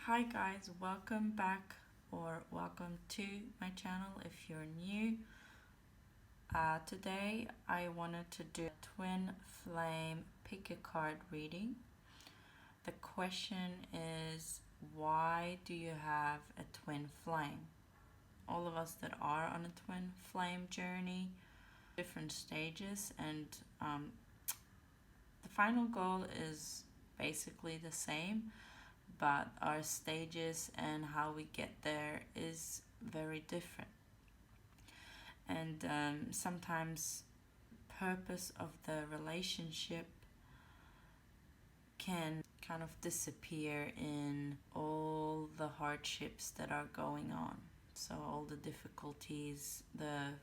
Hi guys, welcome back or welcome to my channel if you're new. Today I wanted to do a twin flame pick a card reading. The question is, why do you have a twin flame? All of us that are on a twin flame journey, different stages, and the final goal is basically the same, but our stages and how we get there is very different. And sometimes purpose of the relationship can kind of disappear in all the hardships that are going on. So all the difficulties, the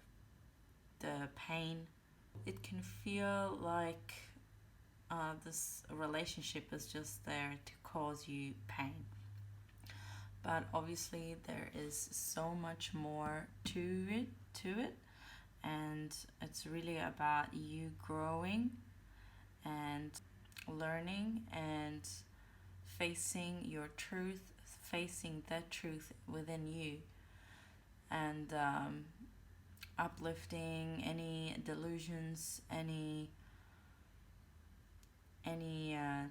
pain. It can feel like this relationship is just there to cause you pain. But obviously there is so much more to it, and it's really about you growing and learning and facing your truth, facing that truth within you, and uplifting any delusions, any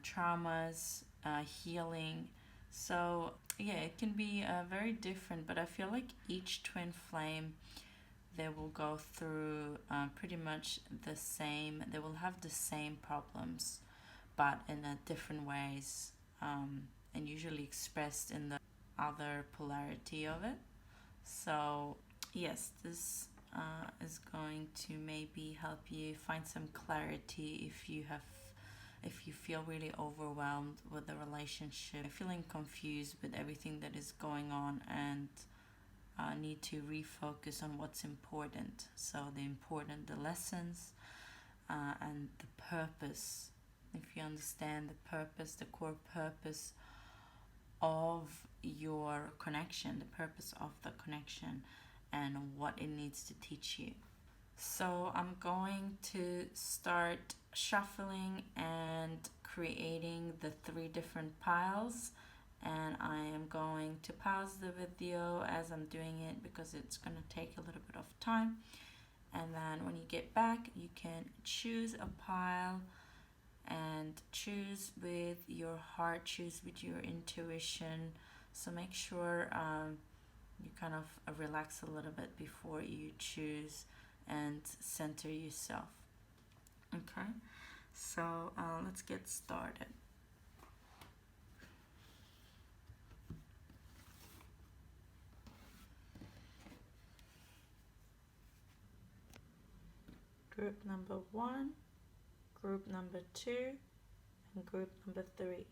traumas, healing. So yeah, it can be very different, but I feel like each twin flame, they will go through pretty much the same. They will have the same problems, but in different ways, and usually expressed in the other polarity of it. So yes, this is going to maybe help you find some clarity if you feel really overwhelmed with the relationship, feeling confused with everything that is going on, and need to refocus on what's important. So the lessons, and the purpose. If you understand the purpose, the core purpose of your connection, the purpose of the connection, and what it needs to teach you. So I'm going to start shuffling and creating the 3 different piles, and I am going to pause the video as I'm doing it because it's going to take a little bit of time. And then when you get back, you can choose a pile and choose with your heart, choose with your intuition. So make sure you kind of relax a little bit before you choose and center yourself. Okay, so let's get started. Group number 1, group number 2, and group number 3.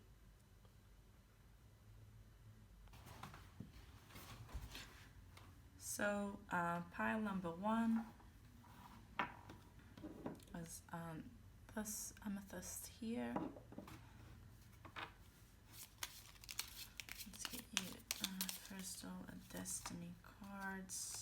So pile number 1 is this amethyst here. Let's get you first of all a destiny cards.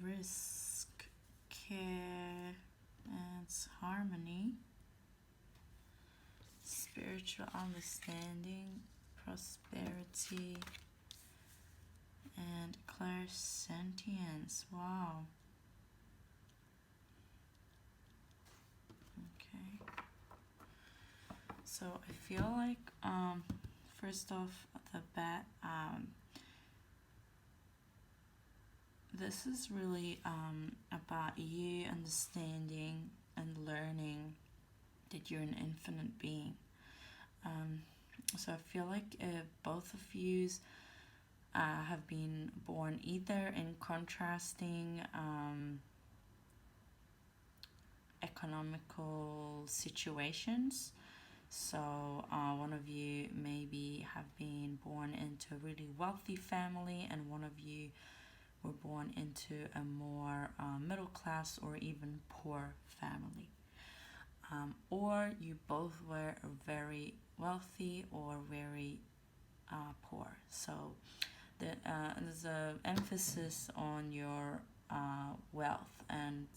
Risk, care, and harmony, spiritual understanding, prosperity, and clairsentience. Wow. Okay. So I feel like first off the bat, this is really about you understanding and learning that you're an infinite being. So I feel like both of you have been born either in contrasting economical situations. So one of you maybe have been born into a really wealthy family, and one of you were born into a more middle class or even poor family. Or you both were very wealthy or very poor. So there's an emphasis on your wealth, and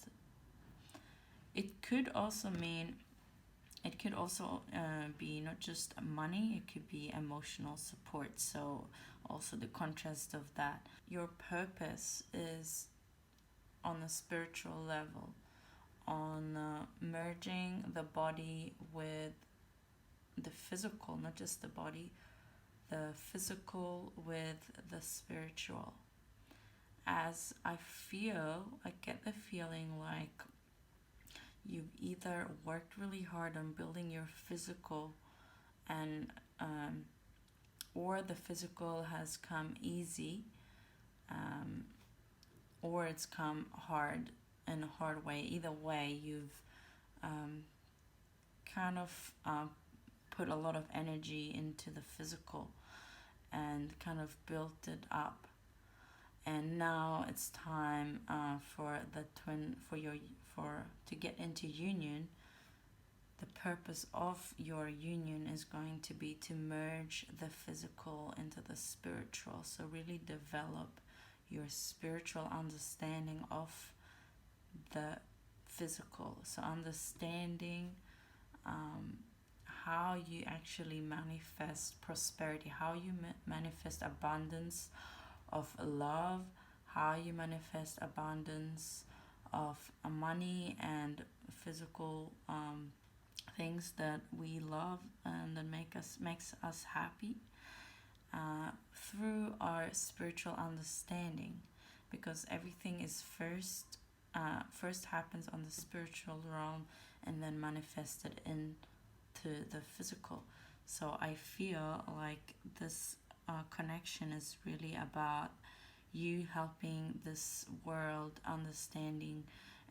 it could also mean it could also be not just money, it could be emotional support. So also the contrast of that, your purpose is on a spiritual level, on merging the body with the physical, not just the body, the physical with the spiritual. As I get the feeling like you've either worked really hard on building your physical, and or the physical has come easy, or it's come hard in a hard way. Either way, you've kind of put a lot of energy into the physical and kind of built it up. And now it's time for the twin to get into union. The purpose of your union is going to be to merge the physical into the spiritual. So really develop your spiritual understanding of the physical. So understanding how you actually manifest prosperity, how you manifest abundance of love, how you manifest abundance of money and physical things that we love and that makes us happy through our spiritual understanding, because everything is first happens on the spiritual realm and then manifested into the physical. So I feel like this connection is really about you helping this world understanding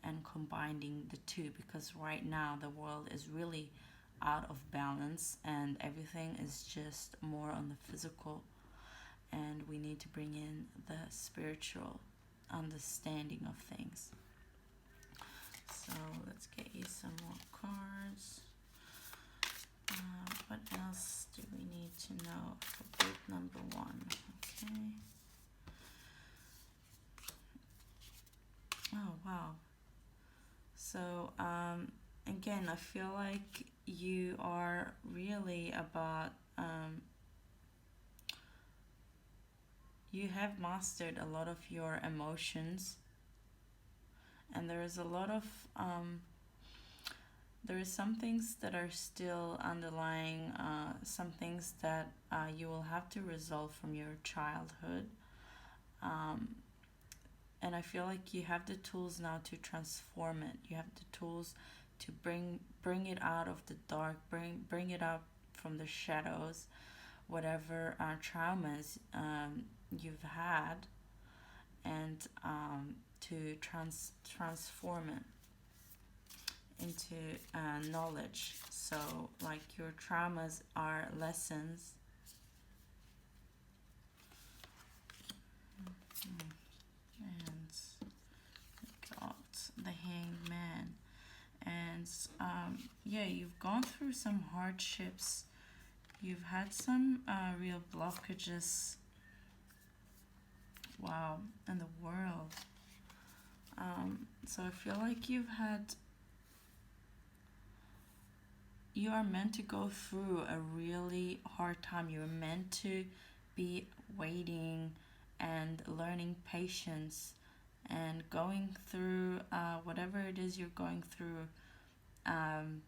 and combining the two, because right now the world is really out of balance and everything is just more on the physical, and we need to bring in the spiritual understanding of things. So let's get you some more cards. What else do we need to know for group number 1? Okay. Oh, wow. So, again, I feel like you are really about, you have mastered a lot of your emotions, and there is a lot of, there is some things that are still underlying, some things that you will have to resolve from your childhood. And I feel like you have the tools now to transform it. You have the tools to bring it out of the dark, bring it up from the shadows, whatever traumas you've had, and to transform it into knowledge. So like your traumas are lessons. And got the Hanged Man. And yeah, you've gone through some hardships. You've had some real blockages. Wow, in the world. So I feel like you are meant to go through a really hard time. You're meant to be waiting and learning patience and going through whatever it is you're going through. And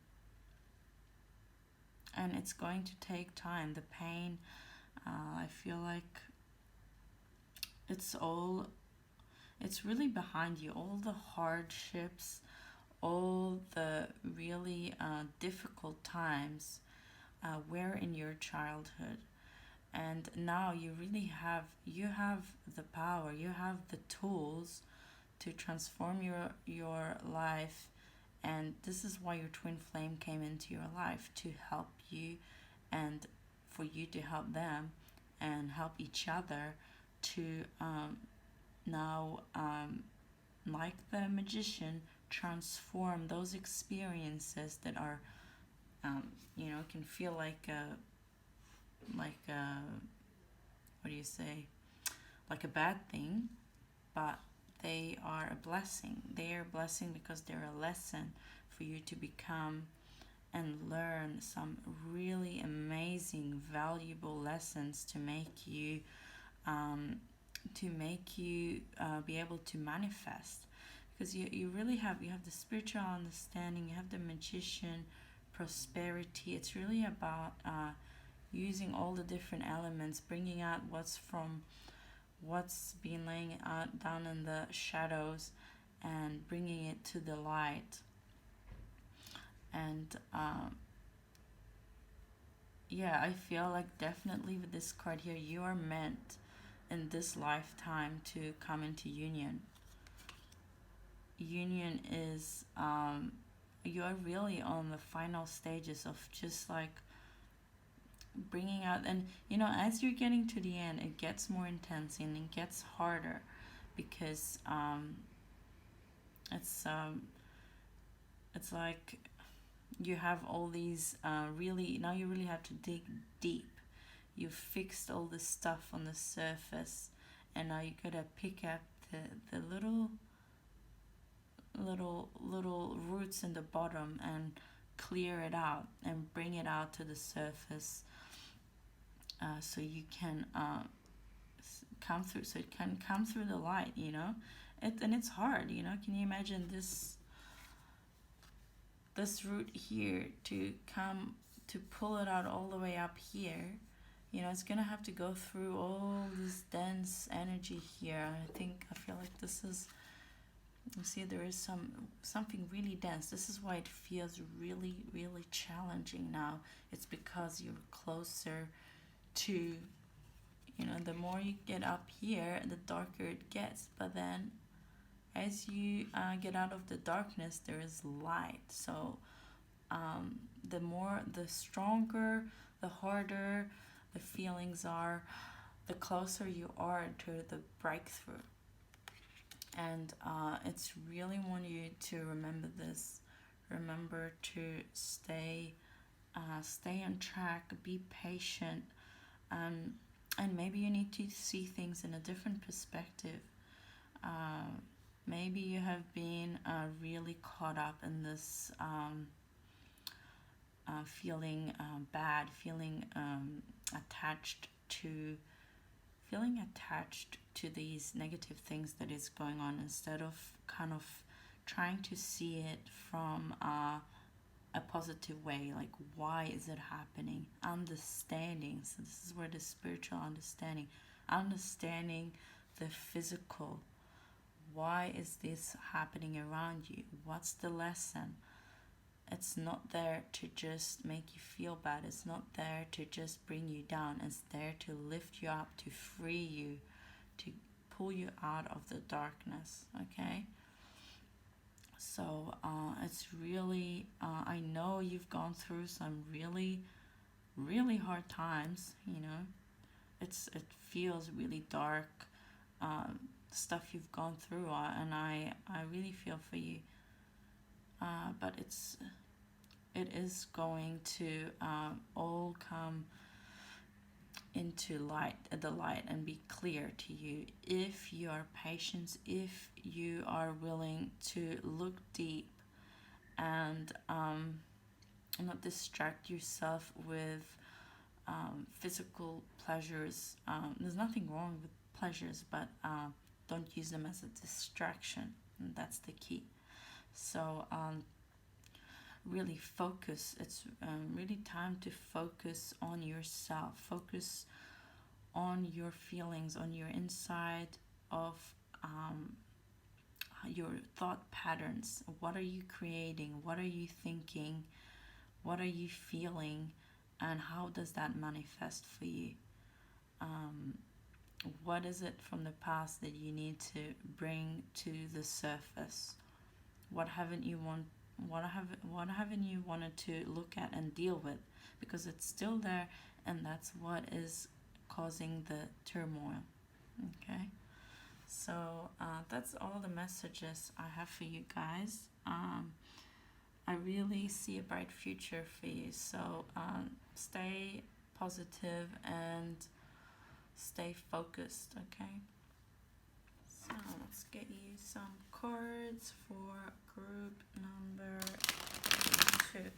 it's going to take time. The pain, I feel like it's really behind you. All the hardships, all the really difficult times were in your childhood, and now you really have the power, you have the tools to transform your life And this is why your twin flame came into your life, to help you and for you to help them and help each other to now, like the magician, transform those experiences that are, can feel like a, what do you say, like a bad thing, but they are a blessing. They are a blessing because they're a lesson for you to become and learn some really amazing, valuable lessons to make you be able to manifest. Because you really have the spiritual understanding, you have the magician, prosperity. It's really about using all the different elements, bringing out what's been laying out down in the shadows and bringing it to the light. And I feel like definitely with this card here, you are meant in this lifetime to come into union. Union is, you're really on the final stages of just like bringing out, and as you're getting to the end, it gets more intense and it gets harder because it's like you have all these really, now you really have to dig deep. You've fixed all this stuff on the surface, and now you gotta pick up the little roots in the bottom and clear it out and bring it out to the surface, so you can come through, so it can come through the light. And it's hard. Can you imagine this root here to pull it out all the way up here? It's gonna have to go through all this dense energy here. I feel like this is, you see, there is something really dense. This is why it feels really, really challenging now. It's because you're closer to, the more you get up here, the darker it gets. But then as you get out of the darkness, there is light. So the stronger, the harder the feelings are, the closer you are to the breakthrough. And it's really want you to remember this. Remember to stay on track, be patient, and maybe you need to see things in a different perspective. Maybe you have been really caught up in this feeling bad, feeling attached to these negative things that is going on, instead of kind of trying to see it from a positive way. Like, why is it happening? Understanding. So this is where the spiritual understanding the physical. Why is this happening around you? What's the lesson? It's not there to just make you feel bad. It's not there to just bring you down. It's there to lift you up, to free you, to pull you out of the darkness. Okay? So it's really, I know you've gone through some really, really hard times. It feels really dark, stuff you've gone through, and I really feel for you. But it is going to all come into the light and be clear to you if you are patient, if you are willing to look deep and not distract yourself with physical pleasures. There's nothing wrong with pleasures, but don't use them as a distraction, and that's the key. So really focus. It's really time to focus on yourself. Focus on your feelings, on your inside of your thought patterns. What are you creating? What are you thinking? What are you feeling? And how does that manifest for you? What is it from the past that you need to bring to the surface? What haven't you what haven't you wanted to look at and deal with, because it's still there, and that's what is causing the turmoil. Okay, so that's all the messages I have for you guys. I really see a bright future for you, so stay positive and stay focused. Okay, so let's get you some cards for group number 2.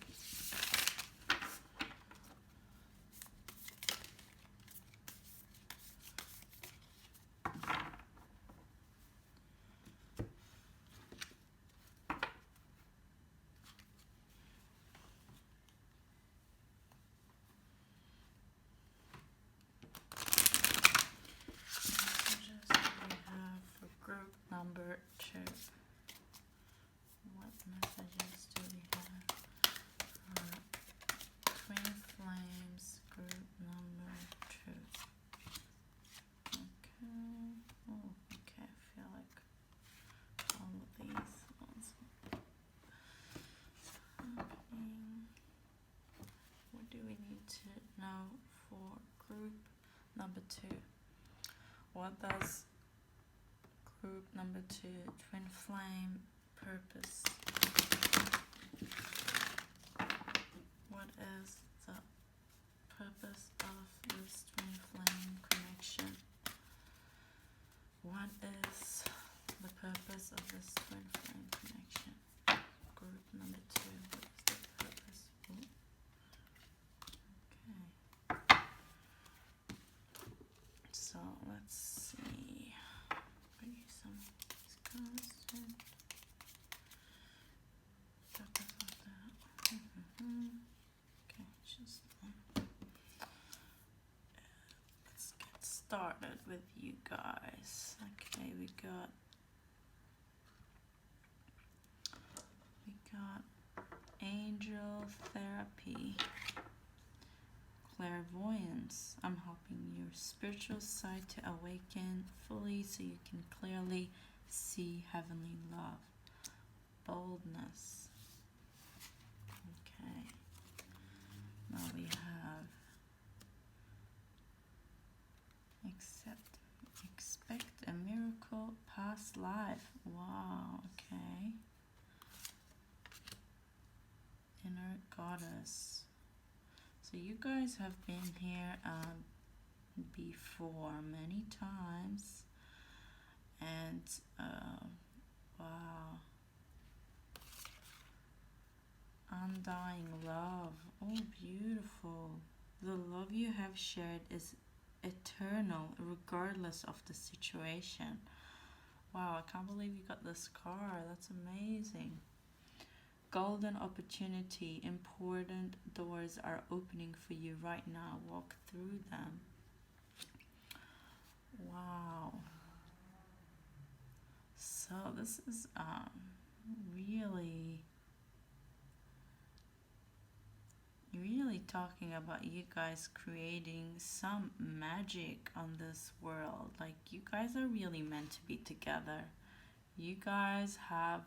Messages we have for group number 2. What messages do we have for Twin Flames group number 2? Okay. Oh, okay. I feel like all of these ones happening. What do we need to know for group number 2? What does group number 2 Twin Flame purpose? What is the purpose of this Twin Flame connection? What is the purpose of this Twin Flame connection? Group number 2, what is the purpose? Ooh. Okay. So let's see. Bring you some cards. Okay, just let's get started with you guys. Okay, we got angel therapy, clairvoyance. I'm helping your spiritual side to awaken fully so you can clearly see heavenly love. Boldness. Okay. Now we have expect a miracle past life. Wow, okay. Inner goddess. So you guys have been here before many times, and wow, undying love. Oh, beautiful. The love you have shared is eternal regardless of the situation. Wow, I can't believe you got this card. That's amazing. Golden opportunity. Important doors are opening for you right now. Walk through them. Wow. So this is really talking about you guys creating some magic on this world. Like, you guys are really meant to be together. You guys have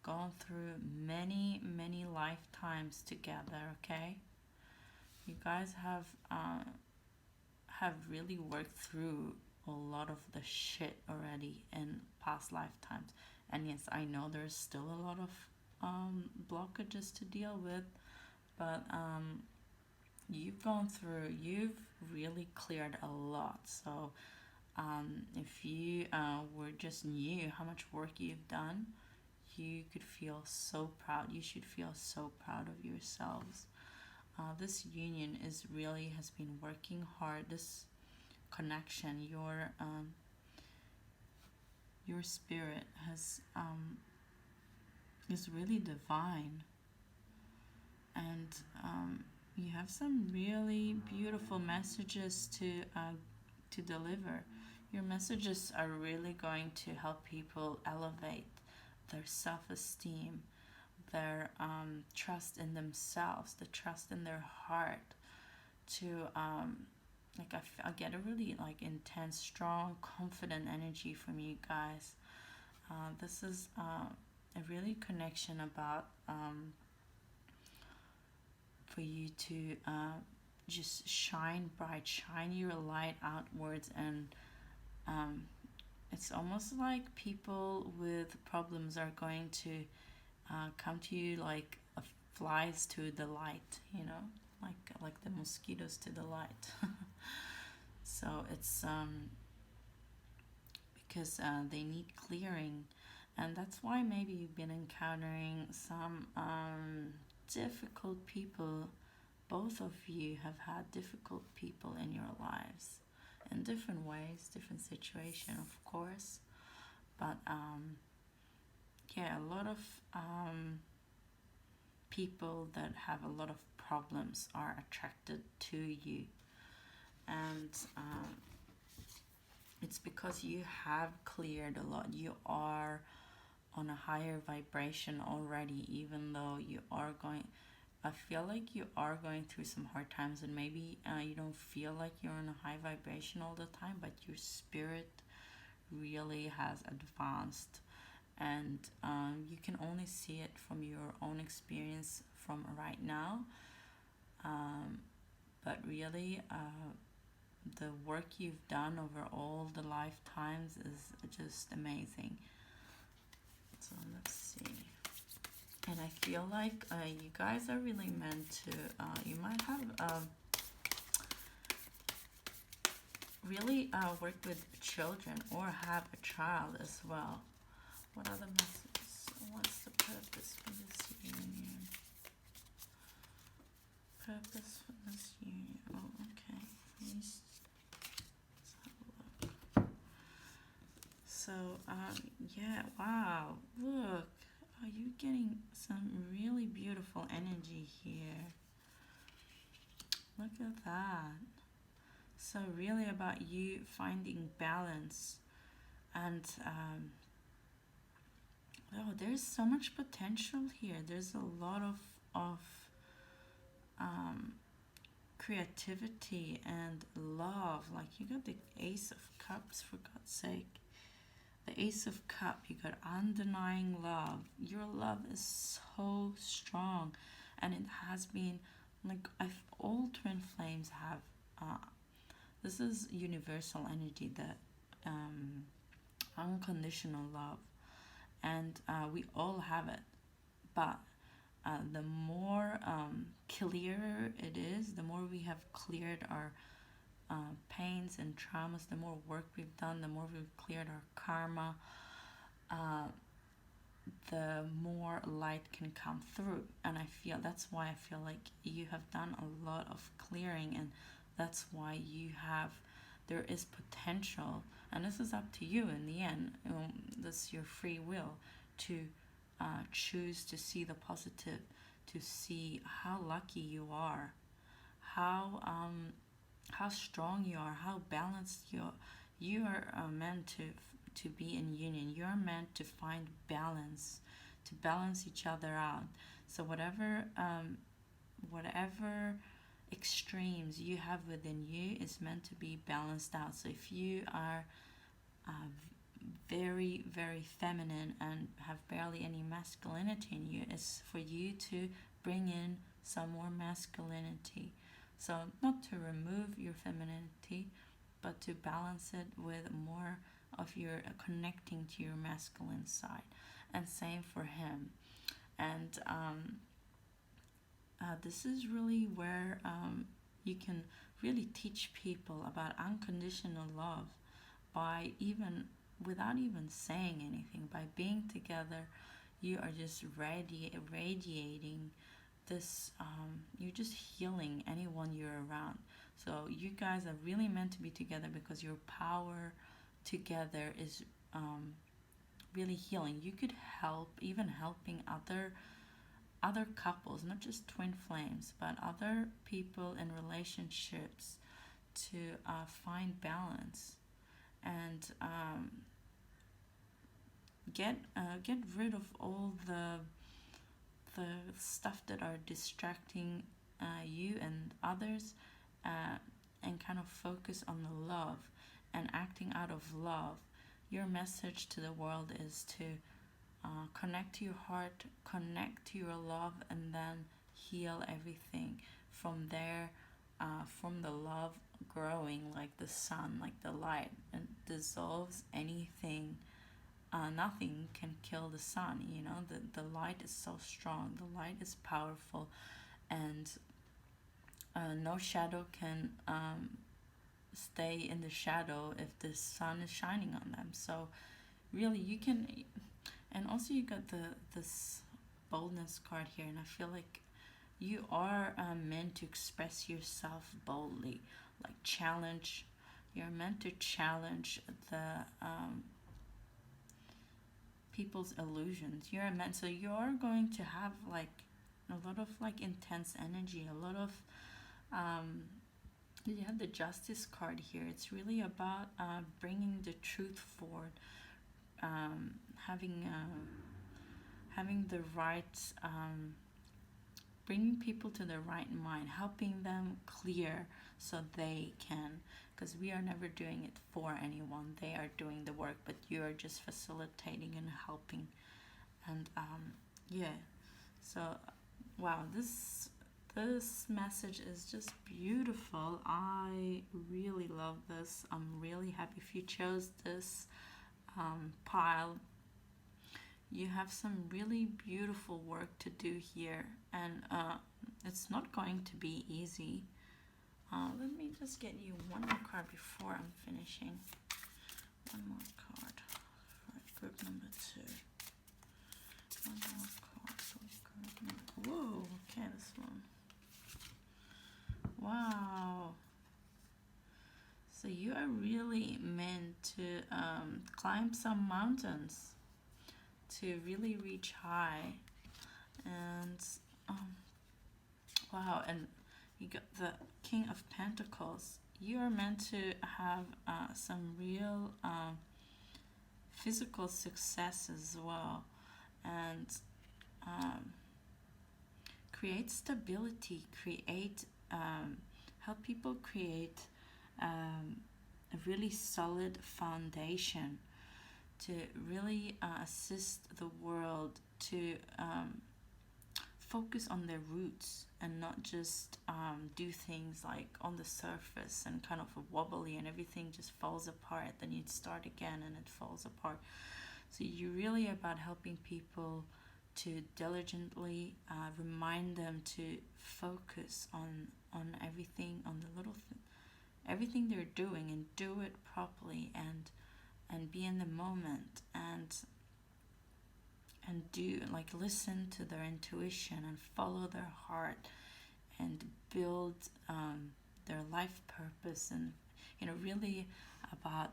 gone through many lifetimes together. Okay, you guys have really worked through a lot of the shit already in past lifetimes. And yes, I know there's still a lot of blockages to deal with, but you've really cleared a lot. So if you were just knew how much work you've done, you could feel so proud. You should feel so proud of yourselves. This union has been working hard. This connection, your spirit is really divine, and you have some really beautiful messages to deliver. Your messages are really going to help people elevate their self-esteem, their trust in themselves, the trust in their heart. To I get a really intense, strong, confident energy from you guys. This is a really connection about for you to just shine bright, shine your light outwards, and um, it's almost like people with problems are going to come to you like flies to the light, like the mosquitoes to the light. So it's because they need clearing, and that's why maybe you've been encountering some difficult people. Both of you have had difficult people in your lives in different ways, different situation, of course. But yeah, a lot of people that have a lot of problems are attracted to you, and it's because you have cleared a lot. You are on a higher vibration already, even though you are going. I feel like you are going through some hard times, and maybe you don't feel like you're on a high vibration all the time, but your spirit really has advanced, and you can only see it from your own experience from right now. Um, but really, the work you've done over all the lifetimes is just amazing. So let's see. And I feel like you guys are really meant to, you might have really work with children or have a child as well. What other messages? What's the purpose for this union? Purpose for this union. Oh, okay. Let's have a look. So, yeah, wow. Look. Are you getting some really beautiful energy here? Look at that. So really about you finding balance, and oh, there's so much potential here. There's a lot of um, creativity and love. Like you got the Ace of Cups, for God's sake. The Ace of Cup, you got undenying love. Your love is so strong, and it has been like all twin flames have. This is universal energy, the unconditional love, and we all have it. But the more clearer it is, the more we have cleared our pains and traumas, the more work we've done, the more we've cleared our karma, the more light can come through. And that's why I feel like you have done a lot of clearing, and that's why there is potential, and this is up to you in the end. This is your free will to choose to see the positive, to see how lucky you are, how strong you are, how balanced you are meant to be in union. You are meant to find balance, to balance each other out. So whatever extremes you have within you is meant to be balanced out. So if you are very, very feminine and have barely any masculinity in you, it's for you to bring in some more masculinity. So not to remove your femininity, but to balance it with more of your connecting to your masculine side. And same for him. And this is really where you can really teach people about unconditional love without even saying anything. By being together, you are just radiating this, you're just healing anyone you're around. So you guys are really meant to be together because your power together is really healing. You could helping other couples, not just twin flames, but other people in relationships to find balance and get rid of all the stuff that are distracting you and others, and kind of focus on the love and acting out of love. Your message to the world is to connect to your heart, connect to your love, and then heal everything from there. From the love growing like the sun, like the light, and dissolves anything. Nothing can kill the sun, you know. The light is so strong, the light is powerful, and no shadow can stay in the shadow if the sun is shining on them. So really you can. And also you got this boldness card here, and I feel like you are meant to express yourself boldly, like challenge. You're meant to challenge the people's illusions. You're meant, so you're going to have like a lot of like intense energy, a lot of you have the justice card here. It's really about bringing the truth forward, having the right, bringing people to the right mind, helping them clear so they can, because we are never doing it for anyone. They are doing the work, but you are just facilitating and helping. And yeah, so wow, this message is just beautiful. I really love this. I'm really happy if you chose this pile. You have some really beautiful work to do here, and it's not going to be easy. Let me just get you one more card before I'm finishing. One more card for group number 2. One more card for group number. Whoa! Okay, this one. Wow. So you are really meant to climb some mountains, to really reach high. And wow, and you got the King of Pentacles. You are meant to have some real physical success as well, and create stability, create help people create a really solid foundation to really assist the world to focus on their roots and not just do things like on the surface and kind of wobbly and everything just falls apart. Then you'd start again and it falls apart. So you're really about helping people to diligently remind them to focus on everything, on the little everything they're doing, and do it properly, and be in the moment, and do, like, listen to their intuition and follow their heart and build their life purpose, and really about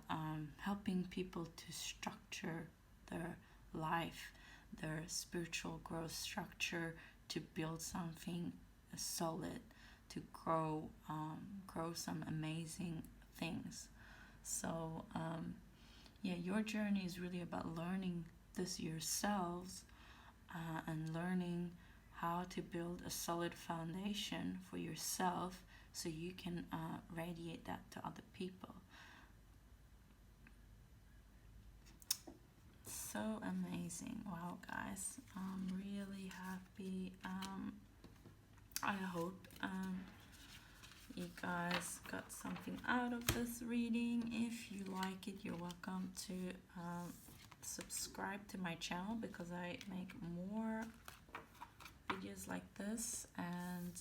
helping people to structure their life, their spiritual growth structure, to build something solid, to grow some amazing things. So your journey is really about learning this yourselves, and learning how to build a solid foundation for yourself so you can radiate that to other people. So amazing. Wow, guys, I'm really happy. I hope you guys got something out of this reading. If you like it, you're welcome to subscribe to my channel, because I make more videos like this. And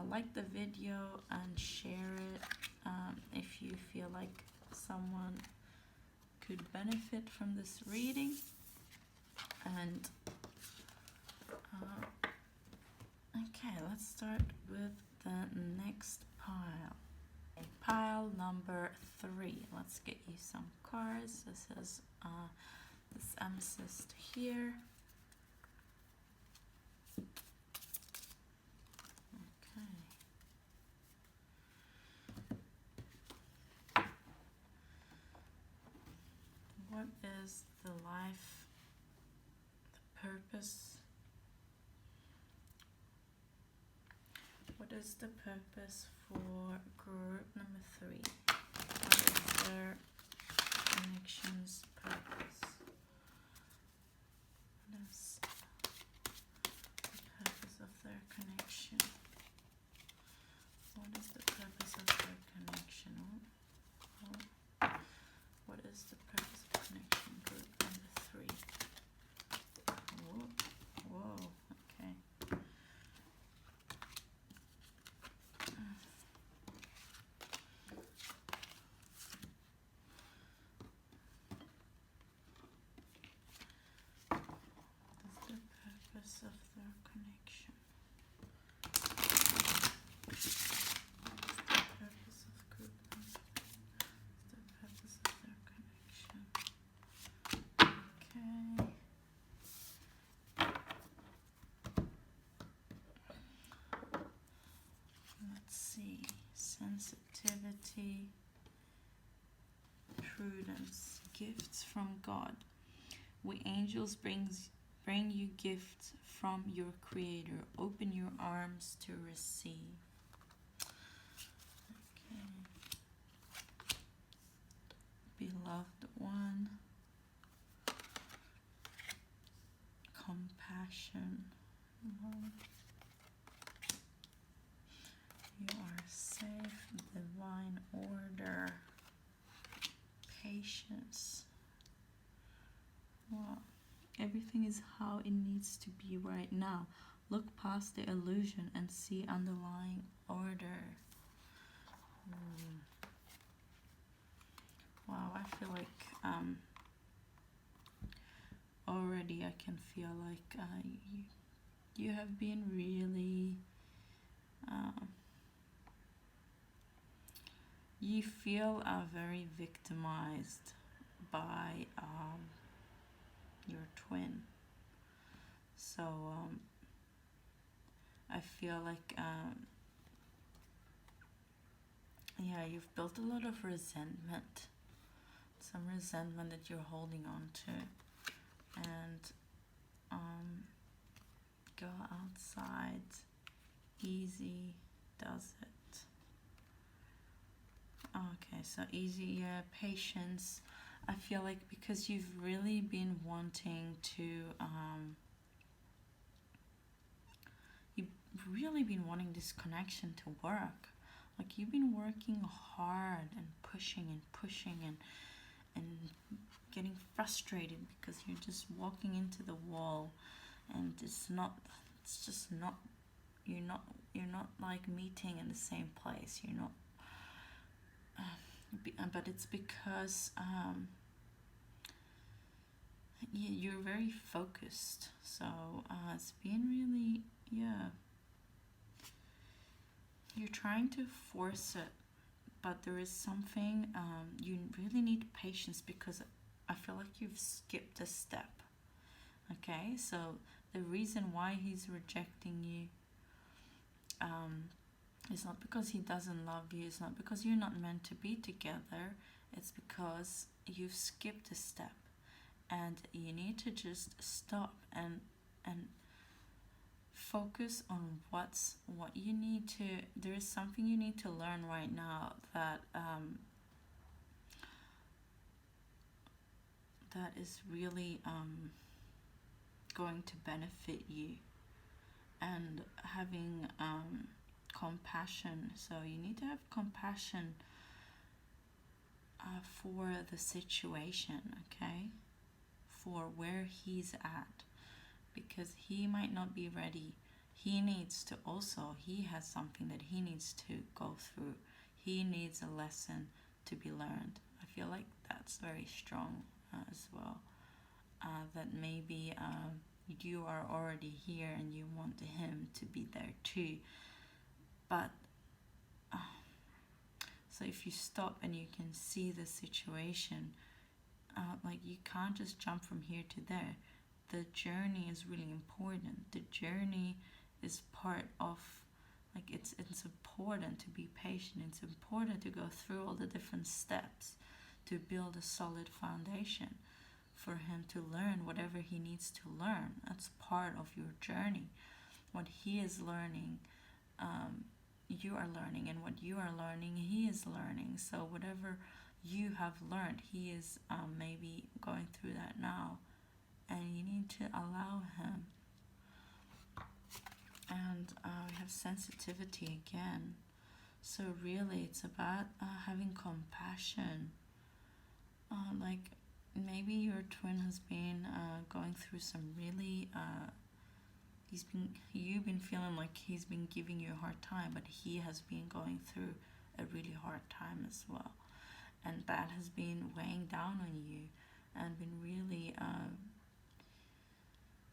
like the video and share it if you feel like someone could benefit from this reading. And okay, let's start with the next pile. Pile number 3. Let's get you some cards. This is this amethyst here. Okay. What is the life, the purpose? What is the purpose for group number 3? What is their connections purpose? What is the purpose of their connection? What is the purpose of their connection? What is the purpose of connection? Group number 3. Whoa, okay. What is the purpose of their connection? What's the purpose of group number 3? What's the purpose of their connection? Okay. Let's see. Sensitivity, prudence, gifts from God. We angels bring you gifts from your Creator. Open your arms to receive. Okay. Beloved one. Compassion. Love. You are safe. Divine order. Patience. Wow. Everything is how it needs to be right now. Look past the illusion and see underlying order. Wow, I feel like already I can feel like you have been really you feel very victimized by your twin. So I feel like yeah, you've built a lot of resentment, some resentment that you're holding on to, and go outside. Easy does it. Okay, so easy, yeah, patience. I feel like because you've really been wanting to you've really been wanting this connection to work. Like you've been working hard and pushing and getting frustrated because you're just walking into the wall, and it's just not you're not like meeting in the same place. You're not but it's because you're very focused. So it's been really, yeah, you're trying to force it, but there is something you really need patience, because I feel like you've skipped a step. Okay, so the reason why he's rejecting you it's not because he doesn't love you, it's not because you're not meant to be together, it's because you've skipped a step, and you need to just stop and focus on what you need to. There is something you need to learn right now that that is really going to benefit you, and having compassion. So you need to have compassion for the situation, okay, for where he's at, because he might not be ready. He needs to also, he has something that he needs to go through. He needs a lesson to be learned. I feel like that's very strong as well, that maybe you are already here and you want him to be there too. But so if you stop and you can see the situation, like you can't just jump from here to there. The journey is really important. The journey is part of, like, it's important to be patient. It's important to go through all the different steps to build a solid foundation for him to learn whatever he needs to learn. That's part of your journey. What he is learning, you are learning, and what you are learning, he is learning. So whatever you have learned, he is maybe going through that now, and you need to allow him. And we have sensitivity again. So really it's about having compassion. Like maybe your twin has been going through some really you've been feeling like he's been giving you a hard time, but he has been going through a really hard time as well, and that has been weighing down on you and been really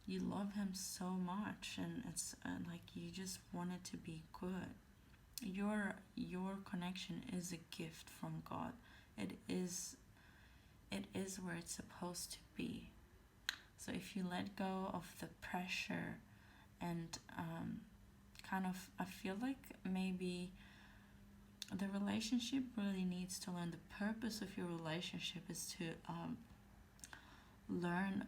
you love him so much, and it's like you just want it to be good. Your connection is a gift from God. It is where it's supposed to be. So if you let go of the pressure and kind of, I feel like maybe the relationship really needs to learn, the purpose of your relationship is to learn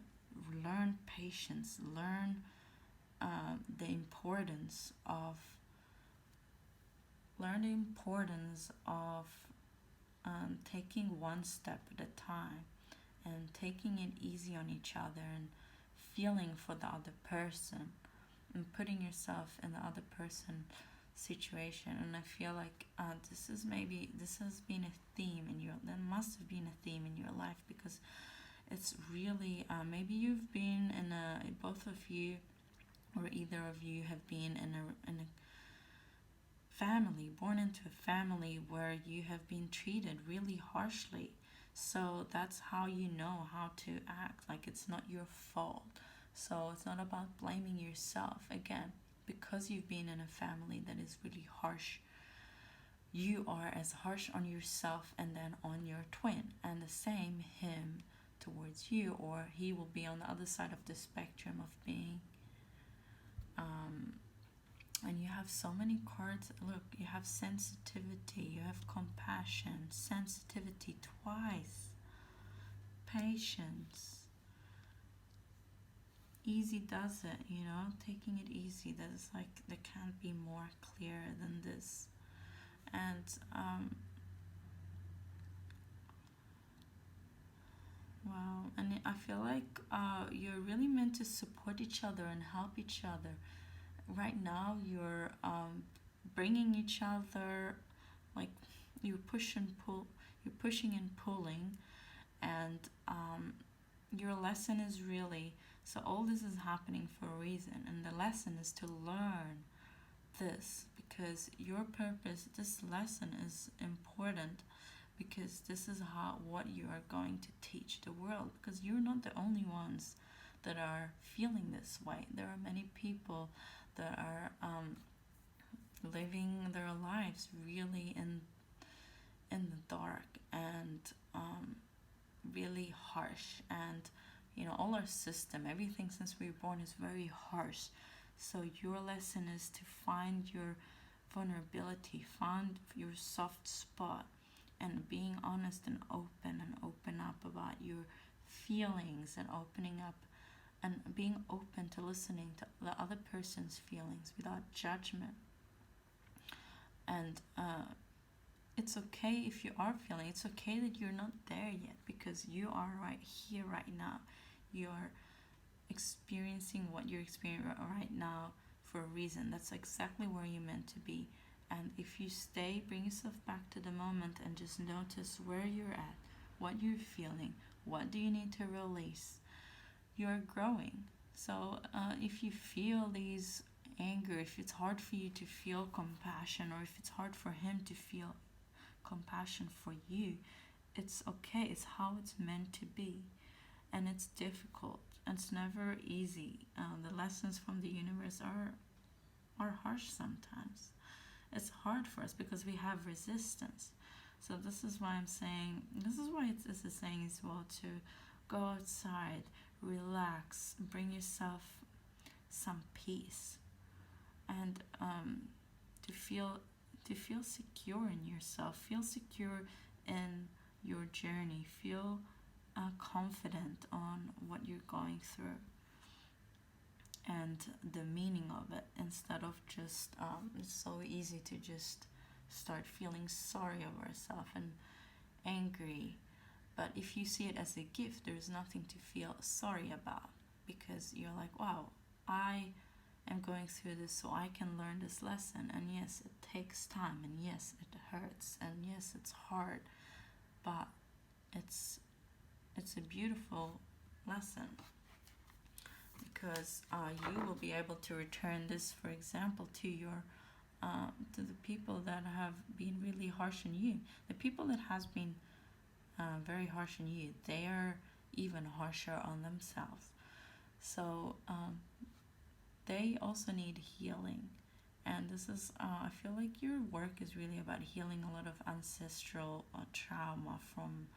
patience, learn the importance of taking one step at a time and taking it easy on each other and feeling for the other person and putting yourself in the other person situation. And I feel like this has been a theme there must have been a theme in your life, because it's really maybe you've been in both of you or either of you have been in a family, born into a family where you have been treated really harshly. So that's how you know how to act. Like, it's not your fault. So it's not about blaming yourself. Again, because you've been in a family that is really harsh, you are as harsh on yourself and then on your twin. And the same him towards you, or he will be on the other side of the spectrum of being and you have so many cards. Look, you have sensitivity, you have compassion, sensitivity twice, patience. Easy does it, taking it easy. That is like, there can't be more clear than this. And wow, and I feel like you're really meant to support each other and help each other. Right now you're bringing each other, like you're pushing and pulling, and your lesson is really, so all this is happening for a reason, and the lesson is to learn this, because your purpose, this lesson is important, because this is what you are going to teach the world, because you're not the only ones that are feeling this way. There are many people that are living their lives really in the dark and really harsh, and all our system, everything since we were born is very harsh. So your lesson is to find your vulnerability, find your soft spot, and being honest and open up about your feelings, and opening up and being open to listening to the other person's feelings without judgment. And it's okay if you are feeling, it's okay that you're not there yet, because you are right here, right now. You are experiencing what you're experiencing right now for a reason. That's exactly where you're meant to be. And if you stay, bring yourself back to the moment and just notice where you're at, what you're feeling, what do you need to release. You're growing. So if you feel these anger, if it's hard for you to feel compassion, or if it's hard for him to feel compassion for you, it's okay. It's how it's meant to be. And it's difficult. It's never easy. The lessons from the universe are harsh sometimes. It's hard for us because we have resistance. So this is why I'm saying, this is why it's a saying as well, to go outside, relax, bring yourself some peace, and to feel secure in yourself, feel secure in your journey, feel confident on what you're going through and the meaning of it, instead of just it's so easy to just start feeling sorry of ourselves and angry. But if you see it as a gift, there's nothing to feel sorry about. because you're like, wow, I am going through this so I can learn this lesson. And yes, it takes time, and yes, it hurts, and yes, it's hard, but it's a beautiful lesson, because you will be able to return this, for example, to your to the people that have been really harsh on you. The people that has been very harsh on you, they are even harsher on themselves. So they also need healing. And this is, I feel like your work is really about healing a lot of ancestral trauma from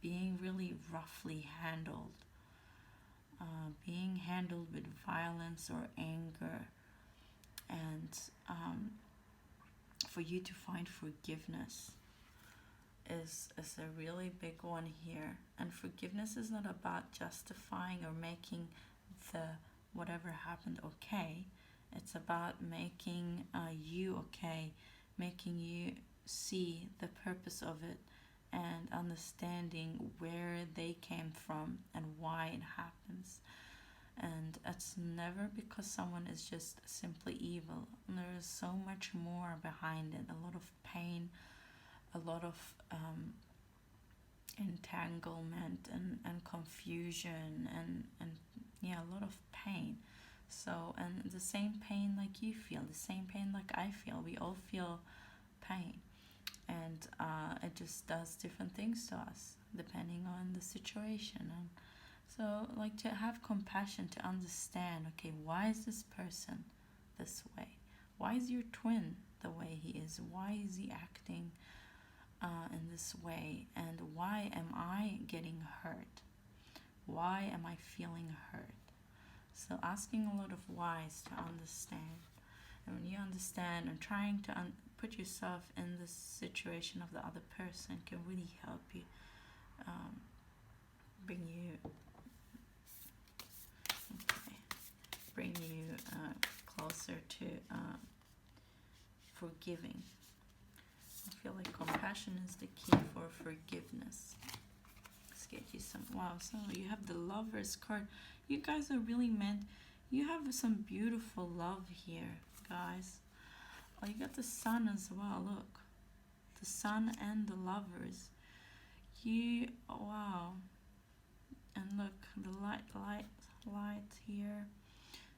being really roughly handled, being handled with violence or anger, and for you to find forgiveness is a really big one here. And forgiveness is not about justifying or making the whatever happened okay. It's about making you okay, making you see the purpose of it, and understanding where they came from and why it happens. And it's never because someone is just simply evil. There is so much more behind it, a lot of pain, a lot of entanglement and confusion, and yeah, a lot of pain. So, and the same pain like you feel, the same pain like I feel, we all feel pain. And it just does different things to us depending on the situation. And so, like, to have compassion, to understand, okay, why is this person this way? Why is your twin the way he is? Why is he acting in this way? And why am I getting hurt? Why am I feeling hurt? So asking a lot of whys to understand. And when you understand and trying to put yourself in the situation of the other person can really help you, bring you closer to forgiving. I feel like compassion is the key for forgiveness. Let's get you some. Wow, so you have the Lovers card. You guys are really meant. You have some beautiful love here, guys. Oh, you got the Sun as well. Look, the Sun and the Lovers. Wow. And look, the light here.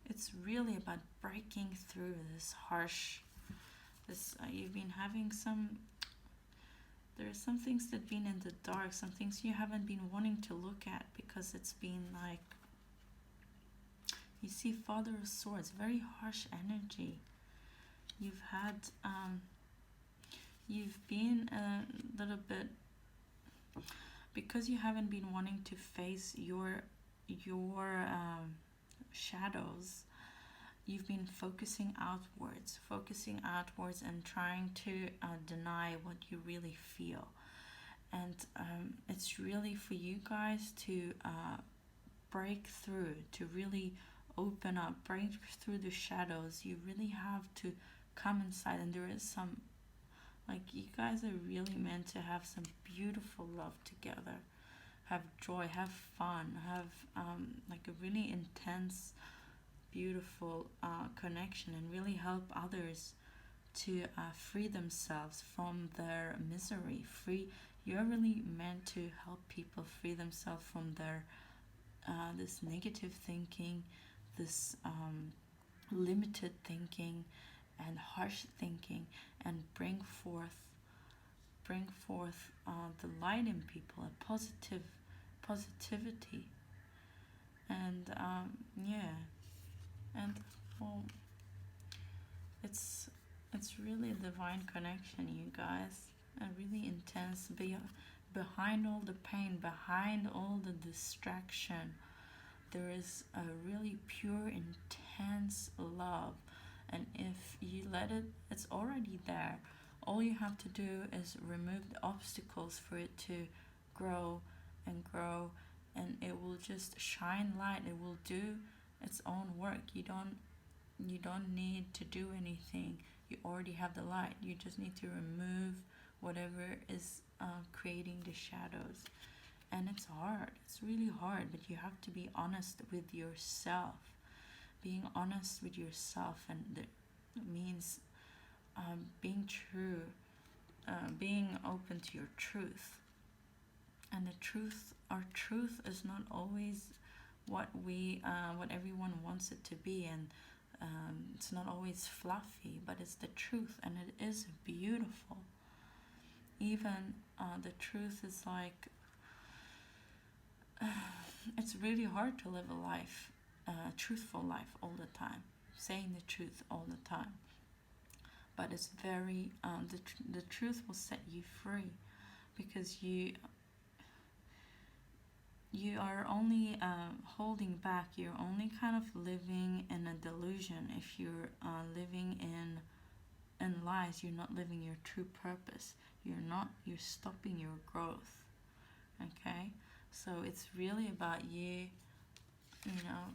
It's really about breaking through this harsh. You've been having there are some things that been in the dark, some things you haven't been wanting to look at because it's been like, you see Father of Swords, very harsh energy. You've had, you've been a little bit, because you haven't been wanting to face your shadows, you've been focusing outwards and trying to deny what you really feel. And it's really for you guys to break through, to really open up, break through the shadows. You really have to come inside, and there is some, like, you guys are really meant to have some beautiful love together, have joy, have fun, have like a really intense, beautiful connection, and really help others to free themselves from their misery. You're really meant to help people free themselves from their this negative thinking, this limited thinking and harsh thinking, and bring forth the light in people, a positivity. And yeah, and well, it's really a divine connection, you guys, a really intense. Behind all the pain, behind all the distraction, there is a really pure, intense love. And if you let it, it's already there. All you have to do is remove the obstacles for it to grow and grow, and it will just shine light. It will do its own work. You don't need to do anything. You already have the light. You just need to remove whatever is creating the shadows. And it's hard. It's really hard, but you have to be honest with yourself. Being honest with yourself, and that means being true, being open to your truth. And the truth, our truth, is not always what everyone wants it to be, and it's not always fluffy, but it's the truth, and it is beautiful. Even the truth is like, it's really hard to live a life, truthful life all the time, saying the truth all the time. But it's very, the truth will set you free, because you are only holding back. You're only kind of living in a delusion. If you're living in lies, you're not living your true purpose. You're stopping your growth. Okay, so it's really about you.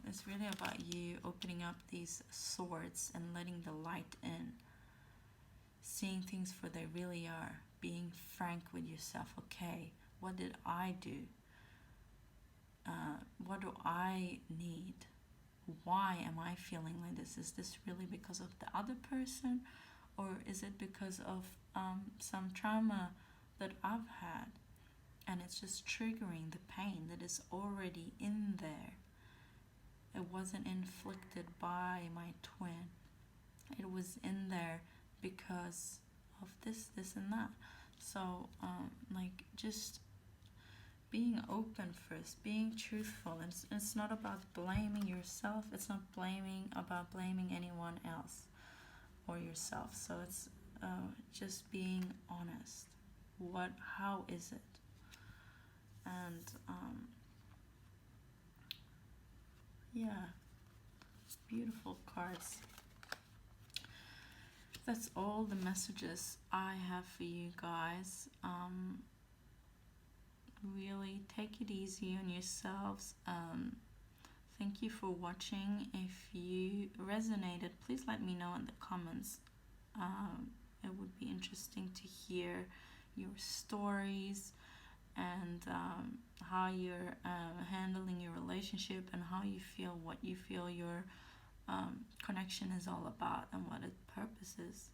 It's really about you opening up these swords and letting the light in, seeing things for they really are, being frank with yourself. Okay, what did I do? What do I need? Why am I feeling like this? Is this really because of the other person, or is it because of some trauma that I've had, and it's just triggering the pain that is already in there? It wasn't inflicted by my twin. It was in there because of this, and that. So, just being open first, being truthful. It's not about blaming yourself. It's not about blaming anyone else or yourself. So it's just being honest. How is it? And yeah, beautiful cards. That's all the messages I have for you guys. Really take it easy on yourselves. Thank you for watching. If you resonated, please let me know in the comments. It would be interesting to hear your stories, and how you're handling your relationship, and how you feel, what you feel your connection is all about, and what its purpose is.